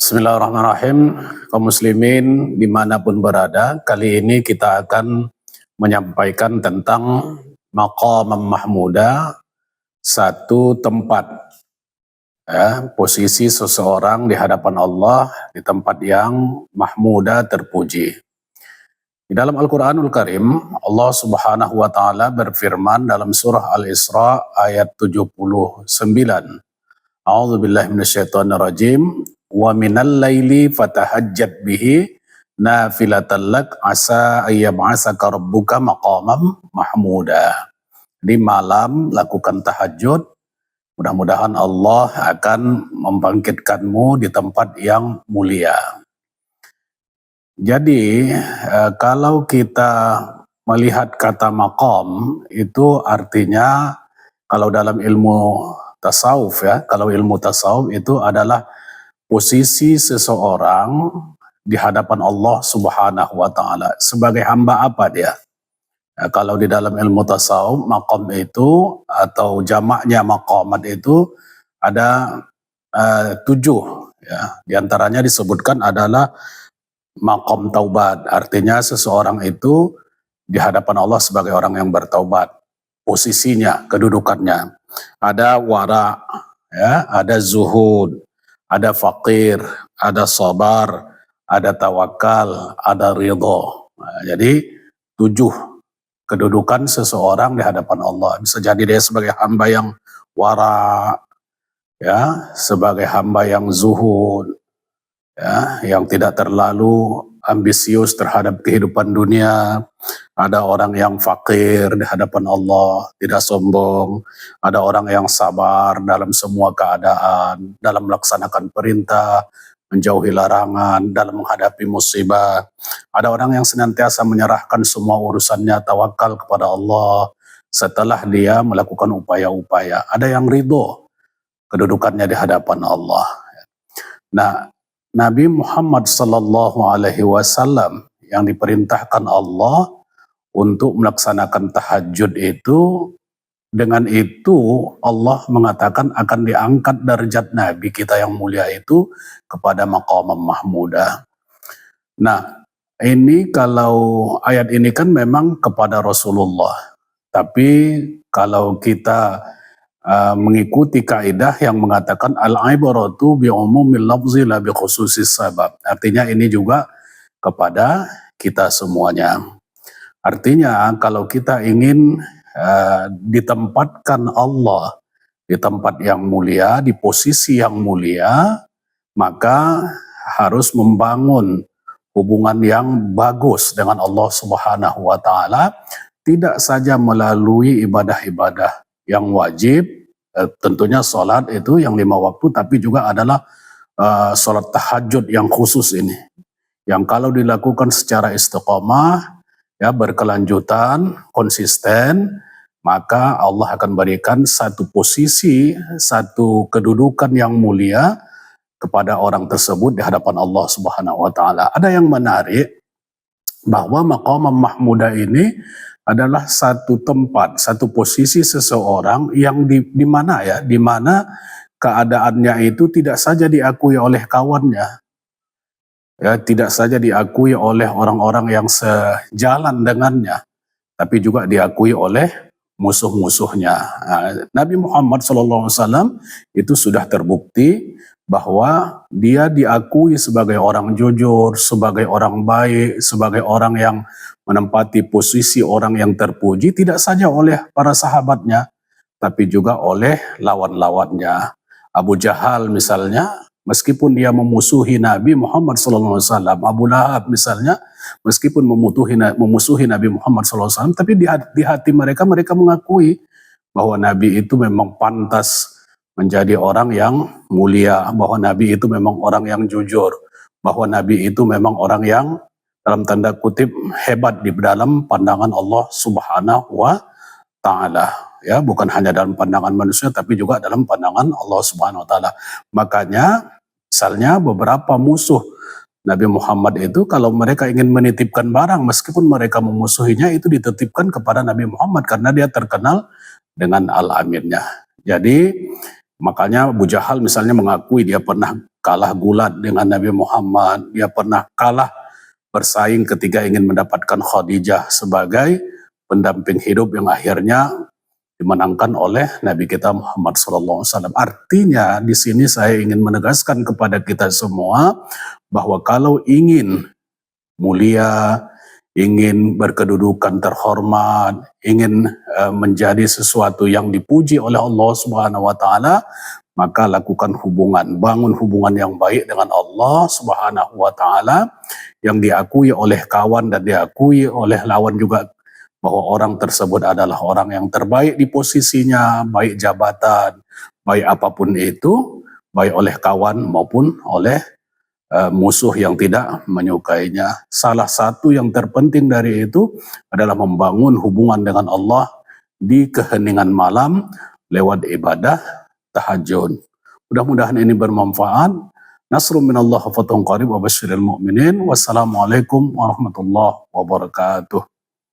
Bismillahirrahmanirrahim. Kaum muslimin dimanapun berada, kali ini kita akan menyampaikan tentang maqam mahmuda, satu tempat, posisi seseorang di hadapan Allah di tempat yang mahmuda, terpuji. Di dalam Al-Quranul Karim, Allah Subhanahu wa Ta'ala berfirman dalam surah Al-Isra ayat 79. A'udzubillahi minasyaitonirrajim. Wa minal laili fatahajjat bihi nafilatan lak asa ayyab'asaka rabbuka maqamam mahmuda. Di malam lakukan tahajud, mudah-mudahan Allah akan membangkitkanmu di tempat yang mulia. Jadi kalau kita melihat kata maqam itu artinya kalau dalam ilmu tasawuf kalau ilmu tasawuf itu adalah posisi seseorang di hadapan Allah Subhanahu wa Ta'ala sebagai hamba apa dia. Kalau di dalam ilmu tasawuf maqam itu atau jamaknya maqamat itu ada 7 ya. Di antaranya disebutkan adalah maqam taubat, artinya seseorang itu di hadapan Allah sebagai orang yang bertaubat. Posisinya, kedudukannya. Ada wara, ya, ada zuhud, ada fakir, ada sabar, ada tawakal, ada ridho. Nah, jadi 7 kedudukan seseorang di hadapan Allah. Bisa jadi dia sebagai hamba yang wara, ya, sebagai hamba yang zuhud, ya, yang tidak terlalu ambisius terhadap kehidupan dunia. Ada orang yang fakir di hadapan Allah, tidak sombong. Ada orang yang sabar dalam semua keadaan, dalam melaksanakan perintah, menjauhi larangan, dalam menghadapi musibah. Ada orang yang senantiasa menyerahkan semua urusannya, tawakal kepada Allah setelah dia melakukan upaya-upaya. Ada yang ridho kedudukannya di hadapan Allah. Nah, Nabi Muhammad sallallahu alaihi wasallam yang diperintahkan Allah untuk melaksanakan tahajud itu, dengan itu Allah mengatakan akan diangkat derajat Nabi kita yang mulia itu kepada maqam mahmuda. Nah, ini kalau ayat ini kan memang kepada Rasulullah, tapi kalau kita mengikuti kaidah yang mengatakan al-ibaratu bi umumil lafzi la bi khususis sabab. Artinya ini juga kepada kita semuanya. Artinya kalau kita ingin ditempatkan Allah di tempat yang mulia, di posisi yang mulia, maka harus membangun hubungan yang bagus dengan Allah Subhanahu wa Ta'ala, tidak saja melalui ibadah-ibadah yang wajib, tentunya sholat itu yang 5 waktu, tapi juga adalah sholat tahajud yang khusus ini, yang kalau dilakukan secara istiqomah, ya, berkelanjutan, konsisten, maka Allah akan berikan satu posisi, satu kedudukan yang mulia kepada orang tersebut di hadapan Allah Subhanahu wa Ta'ala. Ada yang menarik bahwa maqam mahmuda ini adalah satu tempat, satu posisi seseorang yang di mana keadaannya itu tidak saja diakui oleh kawannya, ya, tidak saja diakui oleh orang-orang yang sejalan dengannya, tapi juga diakui oleh musuh-musuhnya. Nah, Nabi Muhammad SAW itu sudah terbukti bahwa dia diakui sebagai orang jujur, sebagai orang baik, sebagai orang yang menempati posisi orang yang terpuji, tidak saja oleh para sahabatnya, tapi juga oleh lawan-lawannya. Abu Jahal misalnya, meskipun dia memusuhi Nabi Muhammad SAW, Abu Lahab misalnya, meskipun memusuhi Nabi Muhammad SAW, tapi di hati mereka mengakui bahwa Nabi itu memang pantas menjadi orang yang mulia, bahwa Nabi itu memang orang yang jujur, bahwa Nabi itu memang orang yang dalam tanda kutip hebat di dalam pandangan Allah Subhanahu wa Ta'ala, ya, bukan hanya dalam pandangan manusia tapi juga dalam pandangan Allah Subhanahu wa Ta'ala. Makanya misalnya beberapa musuh Nabi Muhammad itu kalau mereka ingin menitipkan barang, meskipun mereka memusuhinya, itu dititipkan kepada Nabi Muhammad karena dia terkenal dengan al-aminnya. Jadi makanya Abu Jahal misalnya mengakui dia pernah kalah gulat dengan Nabi Muhammad, dia pernah kalah bersaing ketika ingin mendapatkan Khadijah sebagai pendamping hidup yang akhirnya dimenangkan oleh Nabi kita Muhammad SAW. Artinya di sini saya ingin menegaskan kepada kita semua bahwa kalau ingin mulia, ingin berkedudukan terhormat, ingin menjadi sesuatu yang dipuji oleh Allah Subhanahu wa taala, maka lakukan hubungan, bangun hubungan yang baik dengan Allah Subhanahu wa taala yang diakui oleh kawan dan diakui oleh lawan juga, bahwa orang tersebut adalah orang yang terbaik di posisinya, baik jabatan, baik apapun itu, baik oleh kawan maupun oleh musuh yang tidak menyukainya. Salah satu yang terpenting dari itu adalah membangun hubungan dengan Allah di keheningan malam lewat ibadah tahajud. Mudah-mudahan ini bermanfaat. Nasrun minallah wa fathun qarib wa basyiril mu'minin. Wassalamualaikum warahmatullahi wabarakatuh.